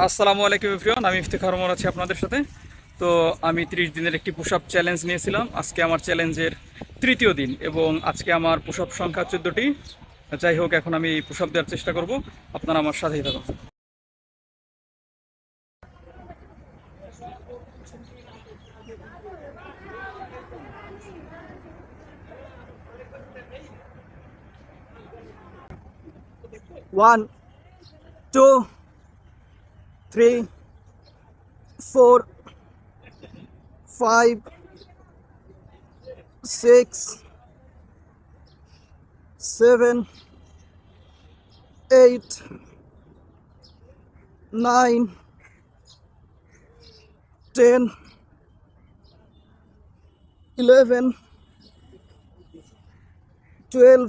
আসসালামু আলাইকুম এভরিওয়ান, আমি ইফতেখার ওমর আছি আপনাদের সাথে। তো আমি 30 দিনের একটি পুশ আপ চ্যালেঞ্জ নিয়েছিলাম। আজকে আমার চ্যালেঞ্জের তৃতীয় দিন এবং আজকে আমার পুশ আপ সংখ্যা 14টি। যাই হোক, এখন আমি পুশ আপ দেওয়ার চেষ্টা করব। আপনারা আমার সাথেই থাকুন। 1, 2, 3, 4, 5, 6, 7, 8, 9, 10, 11, 12,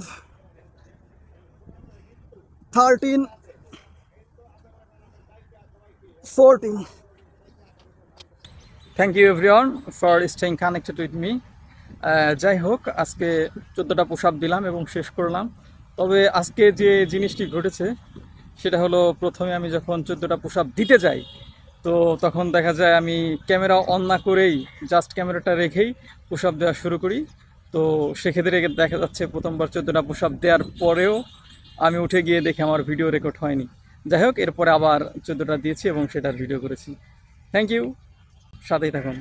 13, 14. Thank you everyone for staying connected with me. যাই হোক, আজকে 14টা পুশ আপ দিলাম এবং শেষ করলাম। তবে আজকে যে জিনিসটি ঘটেছে সেটা হলো, প্রথমে আমি যখন 14টা পুশ আপ দিতে যাই, তো তখন দেখা যায় আমি ক্যামেরা অন না করেই জাস্ট ক্যামেরাটা রেখেই পুশ আপ দেওয়া শুরু করি। তো সেক্ষেত্রে দেখা যাচ্ছে প্রথমবার 14টা পুশ আপ দেওয়ার পরেও আমি উঠে গিয়ে দেখি আমার ভিডিও রেকর্ড হয়নি। যাই হোক, এরপরে আবার 14টা দিয়েছি এবং সেটার ভিডিও করেছি। থ্যাংক ইউ, সাথেই থাকুন।